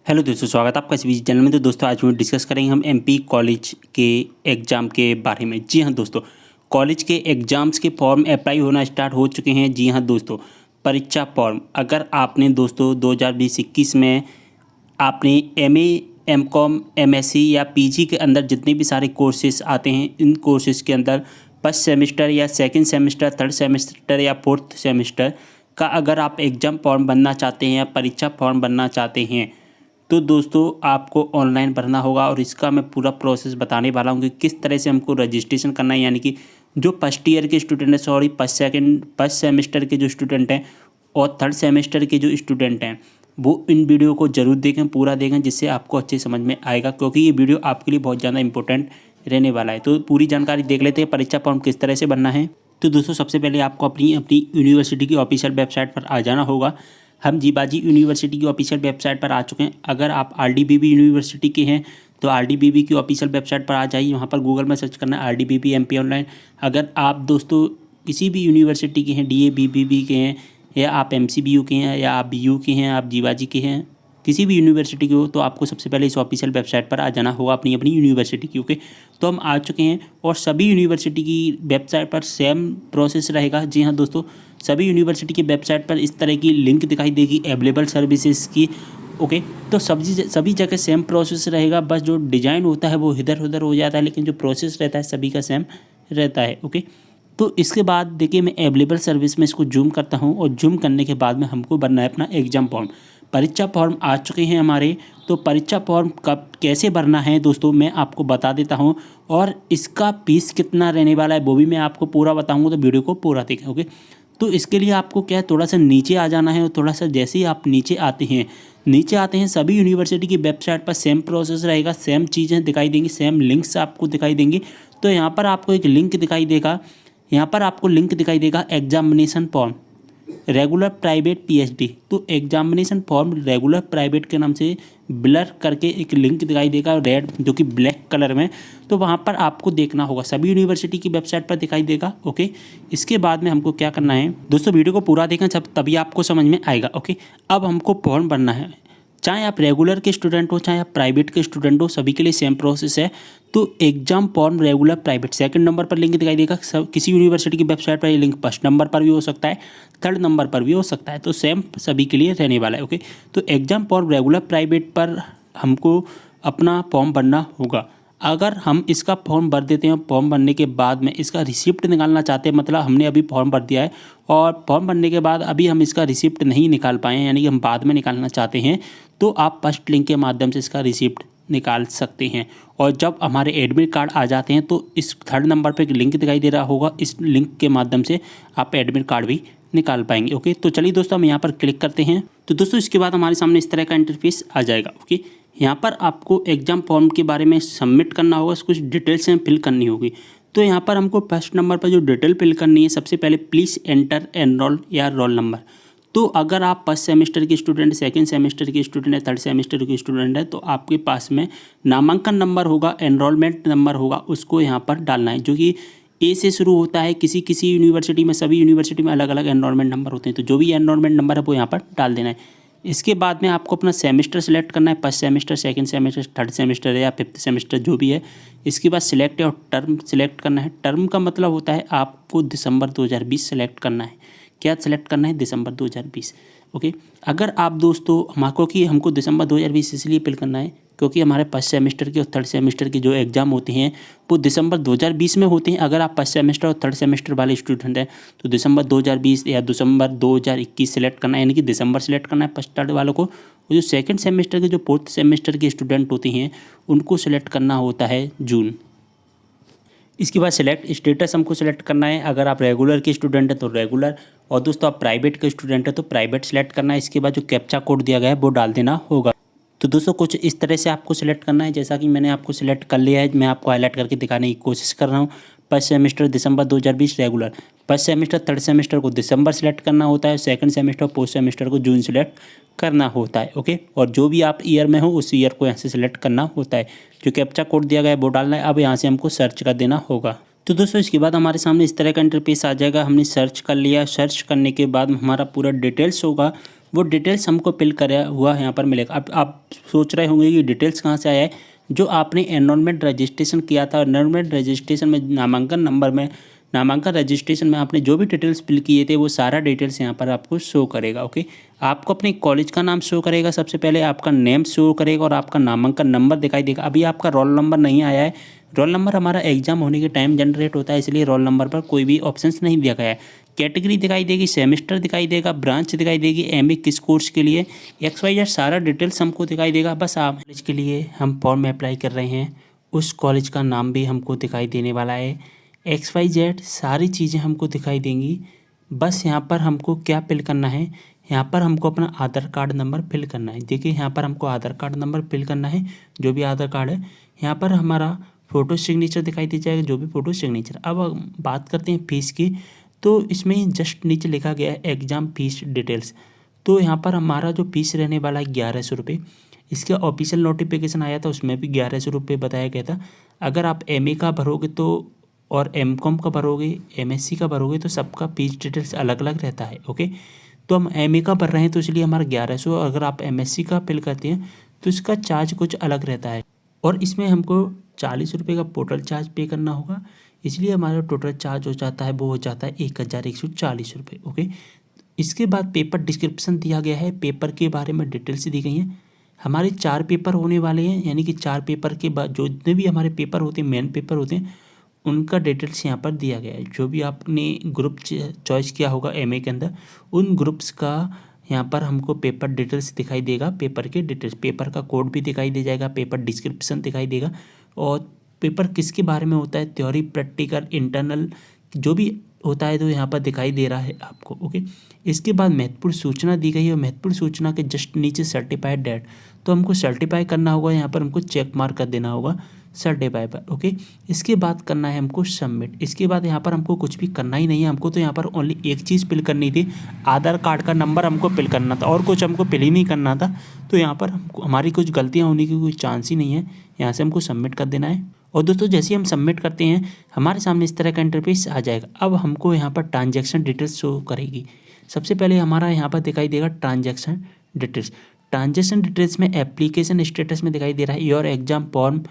Hello दोस्तों, स्वागत है आपका इस वीडियो चैनल में। तो दोस्तों आज हम डिस्कस करेंगे हम एमपी कॉलेज के एग्ज़ाम के बारे में। जी हाँ दोस्तों, कॉलेज के एग्ज़ाम्स के फॉर्म अप्लाई होना स्टार्ट हो चुके हैं। जी हाँ दोस्तों, परीक्षा फॉर्म अगर आपने दोस्तों 2020-21 में आपने एमए, एमकॉम, एमएससी या पीजी के अंदर जितने भी सारे कोर्सेज आते हैं, इन कोर्सेज के अंदर फर्स्ट सेमेस्टर या सेकंड सेमेस्टर, थर्ड सेमेस्टर या फोर्थ सेमेस्टर का अगर आप एग्ज़ाम फॉर्म बनना चाहते हैं या परीक्षा फॉर्म बनना चाहते हैं तो दोस्तों आपको ऑनलाइन भरना होगा। और इसका मैं पूरा प्रोसेस बताने वाला हूँ कि किस तरह से हमको रजिस्ट्रेशन करना है। यानी कि जो फर्स्ट ईयर के स्टूडेंट हैं, फर्स्ट सेमेस्टर के जो स्टूडेंट हैं और थर्ड सेमेस्टर के जो स्टूडेंट हैं, वो इन वीडियो को ज़रूर देखें, पूरा देखें, जिससे आपको अच्छे समझ में आएगा, क्योंकि ये वीडियो आपके लिए बहुत ज़्यादा इंपॉर्टेंट रहने वाला है। तो पूरी जानकारी देख लेते हैं परीक्षा फॉर्म किस तरह से बनना है। तो दोस्तों सबसे पहले आपको अपनी अपनी यूनिवर्सिटी की ऑफिशियल वेबसाइट पर आ जाना होगा। हम जीबाजी यूनिवर्सिटी की ऑफिशियल वेबसाइट पर आ चुके हैं। अगर आप आरडीबीबी यूनिवर्सिटी के हैं तो आरडीबीबी की ऑफिशियल वेबसाइट पर आ जाइए। वहाँ पर गूगल में सर्च करना है आरडीबीबी एमपी ऑनलाइन। अगर आप दोस्तों किसी भी यूनिवर्सिटी के हैं, डीएबीबीबी के हैं, या आप एमसीबीयू के हैं, या आप बीयू के हैं, आप जीबाजी के हैं, किसी भी यूनिवर्सिटी के हो, तो आपको सबसे पहले इस ऑफिशियल वेबसाइट पर आ जाना होगा अपनी अपनी यूनिवर्सिटी की। ओके, तो हम आ चुके हैं और सभी यूनिवर्सिटी की वेबसाइट पर सेम प्रोसेस रहेगा। जी हाँ दोस्तों, सभी यूनिवर्सिटी की वेबसाइट पर इस तरह की लिंक दिखाई देगी अवेलेबल सर्विसेज की। ओके, तो सभी जगह सेम प्रोसेस रहेगा, बस जो डिज़ाइन होता है वो इधर उधर हो जाता है, लेकिन जो प्रोसेस रहता है सभी का सेम रहता है। ओके, तो इसके बाद देखिए मैं अवेलेबल सर्विस में इसको जूम करता हूँ और जूम करने के बाद में हमको भरना है अपना एग्ज़ाम फॉर्म। परीक्षा फॉर्म आ चुके हैं हमारे। तो परीक्षा फॉर्म कब कैसे भरना है दोस्तों मैं आपको बता देता हूँ, और इसका फीस कितना रहने वाला है वो भी मैं आपको पूरा बताऊँगा, तो वीडियो को पूरा देखें। ओके, तो इसके लिए आपको क्या है, थोड़ा सा नीचे आ जाना है। और थोड़ा सा जैसे ही आप नीचे आते हैं सभी यूनिवर्सिटी की वेबसाइट पर सेम प्रोसेस रहेगा, सेम चीज़ें दिखाई देंगी, सेम लिंक्स आपको दिखाई देंगी। तो यहाँ पर आपको एक लिंक दिखाई देगा, यहाँ पर आपको लिंक दिखाई देगा examination form regular private PhD. तो एग्जामिनेशन फॉर्म रेगुलर प्राइवेट के नाम से ब्लर करके एक लिंक दिखाई देगा रेड, जो कि ब्लैक कलर में। तो वहाँ पर आपको देखना होगा, सभी यूनिवर्सिटी की वेबसाइट पर दिखाई देगा। ओके, इसके बाद में हमको क्या करना है दोस्तों, वीडियो को पूरा देखें सब, तभी आपको समझ में आएगा। ओके, अब हमको फॉर्म भरना है, चाहे आप रेगुलर के स्टूडेंट हो चाहे आप प्राइवेट के स्टूडेंट हो, सभी के लिए सेम प्रोसेस है। तो exam form regular private second number पर लिंक दिखाई देगा। सब किसी यूनिवर्सिटी की वेबसाइट पर ये लिंक फर्स्ट नंबर पर भी हो सकता है, थर्ड नंबर पर भी हो सकता है, तो सेम सभी के लिए रहने वाला है। ओके, तो एग्जाम फॉर्म रेगुलर प्राइवेट पर हमको अपना फॉर्म भरना होगा। अगर हम इसका फॉर्म भर देते हैं, फॉर्म भरने के बाद में इसका रिसिप्ट निकालना चाहते हैं, मतलब हमने अभी फॉर्म भर दिया है और फॉर्म भरने के बाद अभी हम इसका रिसिप्ट नहीं निकाल पाए हैं, यानी कि हम बाद में निकालना चाहते हैं, तो आप फर्स्ट लिंक के माध्यम से इसका रिसिप्ट निकाल सकते हैं। और जब हमारे एडमिट कार्ड आ जाते हैं तो इस थर्ड नंबर पर एक लिंक दिखाई दे रहा होगा, इस लिंक के माध्यम से आप एडमिट कार्ड भी निकाल पाएंगे। ओके, तो चलिए दोस्तों हम यहाँ पर क्लिक करते हैं। तो दोस्तों इसके बाद हमारे सामने इस तरह का इंटरफेस आ जाएगा। ओके, यहाँ पर आपको एग्जाम फॉर्म के बारे में सबमिट करना होगा, कुछ डिटेल्स हैं फिल करनी होगी। तो यहाँ पर हमको फर्स्ट नंबर पर जो डिटेल फिल करनी है, सबसे पहले प्लीज़ एंटर एनरोल या रोल नंबर। तो अगर आप फर्स्ट सेमेस्टर के स्टूडेंट, सेकंड सेमेस्टर के स्टूडेंट है, थर्ड सेमेस्टर के स्टूडेंट है, तो आपके पास में नामांकन नंबर होगा, एनरोलमेंट नंबर होगा, उसको यहाँ पर डालना है, जो कि ए से शुरू होता है। किसी किसी यूनिवर्सिटी में, सभी यूनिवर्सिटी में अलग अलग एनरोलमेंट नंबर होते हैं, तो जो भी एनरोलमेंट नंबर है वो यहाँ पर डाल देना है। इसके बाद में आपको अपना सेमेस्टर सेलेक्ट करना है, first semester, second semester, third semester या फिफ्थ सेमेस्टर जो भी है। इसके बाद सिलेक्ट और टर्म सिलेक्ट करना है। टर्म का मतलब होता है आपको दिसंबर 2020 सेलेक्ट करना है। क्या सेलेक्ट करना है? दिसंबर 2020। ओके, अगर आप दोस्तों हमको दिसंबर 2020 इसलिए फिल करना है क्योंकि हमारे फर्स्ट सेमेस्टर के और थर्ड सेमेस्टर के जो एग्ज़ाम होते हैं वो दिसंबर 2020 में होते हैं। अगर आप फर्स्ट सेमेस्टर और थर्ड सेमेस्टर वाले स्टूडेंट हैं तो दिसंबर 2020 या दिसंबर 2021 सेलेक्ट करना है, यानी कि दिसंबर सेलेक्ट करना है फर्स्ट थर्ड वालों को। और जो सेकंड सेमेस्टर के, जो फोर्थ सेमेस्टर के स्टूडेंट होते हैं, उनको सेलेक्ट करना होता है जून। इसके बाद सिलेक्ट स्टेटस हमको सेलेक्ट करना है। अगर आप रेगुलर के स्टूडेंट हैं तो रेगुलर, और दोस्तों आप प्राइवेट के स्टूडेंट हैं तो प्राइवेट सेलेक्ट करना है। इसके बाद जो कैप्चा कोड दिया गया है वो डाल देना होगा। तो दोस्तों कुछ इस तरह से आपको सिलेक्ट करना है, जैसा कि मैंने आपको सिलेक्ट कर लिया है। मैं आपको हाईलाइट करके दिखाने की कोशिश कर रहा हूँ। फर्स्ट सेमेस्टर दिसंबर 2020 regular, first semester third semester को दिसंबर सेलेक्ट करना होता है, सेकंड सेमेस्टर फोर्थ सेमेस्टर को जून सेलेक्ट करना होता है। ओके, और जो भी आप ईयर में हो उस ईयर को यहाँ से सिलेक्ट करना होता है। जो कैप्चा कोड दिया गया है वो डालना है। अब यहाँ से हमको सर्च कर देना होगा। तो दोस्तों इसके बाद हमारे सामने इस तरह का इंटरफेस आ जाएगा। हमने सर्च कर लिया, सर्च करने के बाद हमारा पूरा डिटेल्स होगा वो डिटेल्स हमको फिल करा हुआ यहाँ पर मिलेगा। अब आप सोच रहे होंगे कि डिटेल्स कहाँ से आया है। जो आपने एनरोलमेंट रजिस्ट्रेशन किया था, एनरोलमेंट रजिस्ट्रेशन में नामांकन रजिस्ट्रेशन में आपने जो भी डिटेल्स फिल किए थे वो सारा डिटेल्स यहाँ पर आपको शो करेगा। ओके, आपको अपने कॉलेज का नाम शो करेगा, सबसे पहले आपका नेम शो करेगा और आपका नामांकन नंबर दिखाई देगा। अभी आपका रोल नंबर नहीं आया है, रोल नंबर हमारा एग्जाम होने के टाइम जनरेट होता है, इसलिए रोल नंबर पर कोई भी ऑप्शंस नहीं दिया गया है। कैटेगरी दिखाई देगी, सेमेस्टर दिखाई देगा, ब्रांच दिखाई देगी, एमए किस कोर्स के लिए, XYZ सारा डिटेल्स हमको दिखाई देगा। बस आप कॉलेज के लिए हम फॉर्म में अप्लाई कर रहे हैं, उस कॉलेज का नाम भी हमको दिखाई देने वाला है, XYZ सारी चीज़ें हमको दिखाई देंगी। बस यहाँ पर हमको क्या फिल करना है, यहाँ पर हमको अपना आधार कार्ड नंबर फिल करना है। देखिए यहाँ पर हमको आधार कार्ड नंबर फिल करना है, जो भी आधार कार्ड है। यहाँ पर हमारा फ़ोटो सिग्नेचर दिखाई दे जाएगा, जो भी फ़ोटो सिग्नेचर। अब बात करते हैं फ़ीस की, तो इसमें जस्ट नीचे लिखा गया है एग्ज़ाम फ़ीस डिटेल्स। तो यहाँ पर हमारा जो फ़ीस रहने वाला है 1100 रुपये। इसका ऑफिशियल नोटिफिकेशन आया था, उसमें भी 1100 रुपये बताया गया था। अगर आप MA का भरोगे तो और MCOM का भरोगे, MSc का भरोगे तो सबका फीस डिटेल्स अलग अलग रहता है। ओके, तो हम MA का भर रहे हैं तो इसलिए हमारा 1100। अगर आप MSc का फिल करते हैं तो इसका चार्ज कुछ अलग रहता है, और इसमें हमको 40 रुपये का पोर्टल चार्ज पे करना होगा, इसलिए हमारा टोटल चार्ज हो जाता है, वो हो जाता है 1140 रुपये। ओके, इसके बाद पेपर डिस्क्रिप्शन दिया गया है, पेपर के बारे में डिटेल्स दी गई हैं। हमारे 4 पेपर होने वाले हैं, यानी कि 4 पेपर के बाद जो जितने भी हमारे पेपर होते हैं, मेन पेपर होते हैं, उनका डिटेल्स यहाँ पर दिया गया है। जो भी आपने ग्रुप चॉइस किया होगा MA के अंदर, उन ग्रुप्स का यहाँ पर हमको पेपर डिटेल्स दिखाई देगा, पेपर के डिटेल्स, पेपर का कोड भी दिखाई दे जाएगा, पेपर डिस्क्रिप्शन दिखाई देगा, और पेपर किसके बारे में होता है, थ्योरी, प्रैक्टिकल, इंटरनल, जो भी होता है तो यहाँ पर दिखाई दे रहा है आपको। ओके, इसके बाद महत्वपूर्ण सूचना दी गई है, और महत्वपूर्ण सूचना के जस्ट नीचे सर्टिफाइड डेट, तो हमको सर्टिफाई करना होगा, यहाँ पर हमको चेक मार्क कर देना होगा सर्टिफाई पर। ओके, इसके बाद करना है हमको सबमिट। इसके बाद यहाँ पर हमको कुछ भी करना ही नहीं है, हमको तो यहाँ पर ओनली एक चीज़ फिल करनी थी, आधार कार्ड का नंबर हमको फिल करना था, और कुछ हमको फिल ही नहीं करना था। तो यहाँ पर हमको हमारी कुछ गलतियाँ होने की कोई चांस ही नहीं है, यहाँ से हमको सबमिट कर देना है। और दोस्तों जैसे ही हम सबमिट करते हैं हमारे सामने इस तरह का इंटरफेस आ जाएगा। अब हमको यहाँ पर ट्रांजैक्शन डिटेल्स शो करेगी। सबसे पहले हमारा यहाँ पर दिखाई देगा ट्रांजैक्शन डिटेल्स। ट्रांजैक्शन डिटेल्स में एप्लीकेशन स्टेटस में दिखाई दे रहा है योर एग्जाम फॉर्म,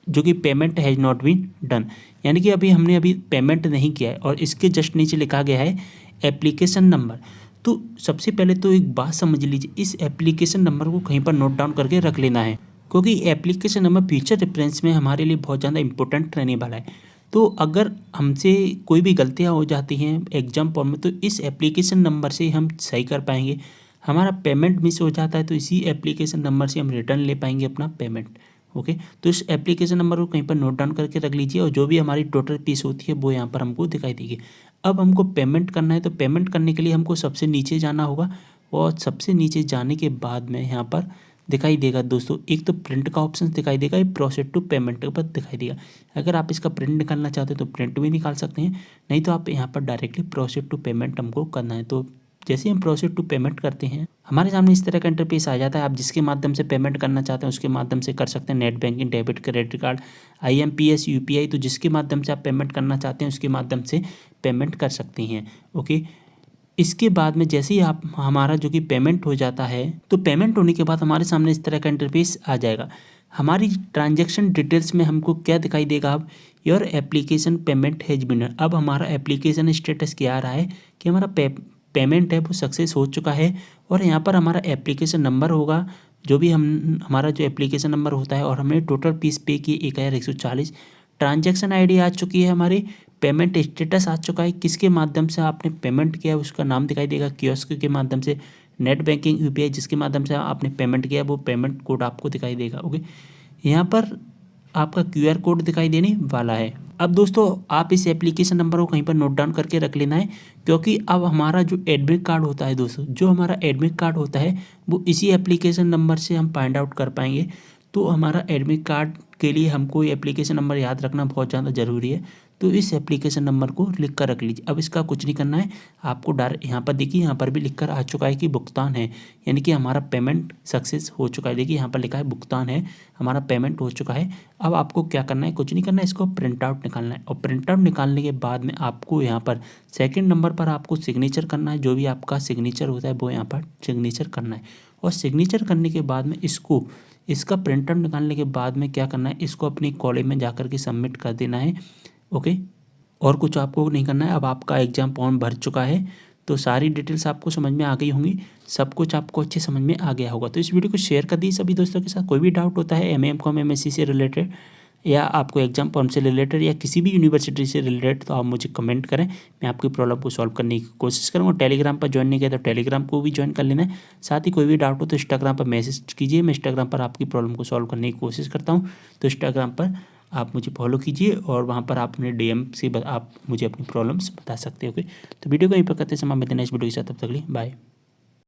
जो कि payment has not been done, यानी कि हमने अभी पेमेंट नहीं किया है, और इसके जस्ट नीचे लिखा गया है एप्लीकेशन नंबर। तो सबसे पहले तो एक बात समझ लीजिए, इस एप्लीकेशन नंबर को कहीं पर नोट डाउन करके रख लेना है, क्योंकि एप्लीकेशन नंबर फ्यूचर रेफरेंस में हमारे लिए बहुत ज़्यादा इंपॉर्टेंट रहने वाला है। तो अगर हमसे कोई भी गलतियाँ हो जाती हैं एग्जाम फॉर्म में, तो इस एप्लीकेशन नंबर से हम सही कर पाएंगे। हमारा पेमेंट मिस हो जाता है तो इसी एप्लीकेशन नंबर से हम रिटर्न ले पाएंगे अपना पेमेंट। ओके, तो इस एप्लीकेशन नंबर को कहीं पर नोट डाउन करके रख लीजिए, और जो भी हमारी टोटल फीस होती है वो यहाँ पर हमको दिखाई देगी। अब हमको पेमेंट करना है, तो पेमेंट करने के लिए हमको सबसे नीचे जाना होगा, और सबसे नीचे जाने के बाद में यहाँ पर दिखाई देगा दोस्तों, एक तो प्रिंट का ऑप्शन दिखाई देगा, एक प्रोसीड टू पेमेंट के बाद दिखाई देगा। अगर आप इसका प्रिंट निकालना चाहते हो तो प्रिंट भी निकाल सकते हैं, नहीं तो आप यहाँ पर डायरेक्टली प्रोसीड टू पेमेंट हमको करना है। तो जैसे हम प्रोसीड टू पेमेंट करते हैं हमारे सामने इस तरह का इंटरफेस आ जाता है। आप जिसके माध्यम से पेमेंट करना चाहते हैं उसके माध्यम से कर सकते हैं, net banking, debit, credit card, IMPS, UPI, तो जिसके माध्यम से आप पेमेंट करना चाहते हैं उसके माध्यम से पेमेंट कर सकते हैं। ओके, इसके बाद में जैसे ही आप हमारा जो कि पेमेंट हो जाता है, तो पेमेंट होने के बाद हमारे सामने इस तरह का इंटरफेस आ जाएगा। हमारी ट्रांजैक्शन डिटेल्स में हमको क्या दिखाई देगा, अब your application payment has been done. अब हमारा एप्लीकेशन स्टेटस क्या आ रहा है कि हमारा पेमेंट है वो सक्सेस हो चुका है, और यहाँ पर हमारा एप्लीकेशन नंबर होगा, जो भी हमारा जो एप्लीकेशन नंबर होता है, और हमने टोटल फीस पे की 1140। ट्रांजैक्शन ID आ चुकी है हमारी, पेमेंट स्टेटस आ चुका है, किसके माध्यम से आपने पेमेंट किया उसका नाम दिखाई देगा, कियोस्क के माध्यम से, नेट बैंकिंग, UPI, जिसके माध्यम से आपने पेमेंट किया वो पेमेंट कोड आपको दिखाई देगा। ओके, यहाँ पर आपका QR कोड दिखाई देने वाला है। अब दोस्तों आप इस एप्लीकेशन नंबर को कहीं पर नोट डाउन करके रख लेना है, क्योंकि अब हमारा जो एडमिट कार्ड होता है दोस्तों, जो हमारा एडमिट कार्ड होता है वो इसी एप्लीकेशन नंबर से हम फाइंड आउट कर पाएंगे। तो हमारा एडमिट कार्ड के लिए हमको ये एप्लीकेशन नंबर याद रखना बहुत ज़्यादा ज़रूरी है। तो इस एप्लीकेशन नंबर को लिख कर रख लीजिए। अब इसका कुछ नहीं करना है, आपको डायरेक्ट यहाँ पर देखिए, यहाँ पर भी लिख कर आ चुका है कि भुगतान है, यानी कि हमारा पेमेंट सक्सेस हो चुका है। देखिए यहाँ पर लिखा है भुगतान है, हमारा पेमेंट हो चुका है। अब आपको क्या करना है, कुछ नहीं करना है, इसको प्रिंट आउट निकालना है। और प्रिंट आउट निकालने के बाद में आपको यहाँ पर सेकंड नंबर पर आपको सिग्नेचर करना है। जो भी आपका सिग्नेचर होता है वो यहाँ पर सिग्नेचर करना है। और सिग्नेचर करने के बाद में इसका प्रिंट आउट निकालने के बाद में क्या करना है, इसको अपनी कॉलेज में जाकर के सबमिट कर देना है। ओके, और कुछ आपको नहीं करना है। अब आपका एग्ज़ाम फॉर्म भर चुका है, तो सारी डिटेल्स आपको समझ में आ गई होंगी, सब कुछ आपको अच्छे समझ में आ गया होगा। तो इस वीडियो को शेयर कर दीजिए सभी दोस्तों के साथ। कोई भी डाउट होता है MM.Com MSc से रिलेटेड, या आपको एग्जाम फॉर्म से रिलेटेड, या किसी भी यूनिवर्सिटी से रिलेटेड, तो आप मुझे कमेंट करें, मैं आपकी प्रॉब्लम को सॉल्व करने की कोशिश करूँगा। टेलीग्राम पर ज्वाइन नहीं किया तो टेलीग्राम को भी ज्वाइन कर लेना है। साथ ही कोई भी डाउट हो तो इंस्टाग्राम पर मैसेज कीजिए, मैं इंस्टाग्राम पर आपकी प्रॉब्लम को सॉल्व करने की कोशिश करता हूँ। तो इंस्टाग्राम पर आप मुझे फॉलो कीजिए और वहाँ पर आप अपने DM से आप मुझे अपनी प्रॉब्लम्स बता सकते हो। ओके, तो वीडियो को यहीं पर करते समय मिलते हैं नेक्स्ट वीडियो के साथ, तब तक के लिए बाय।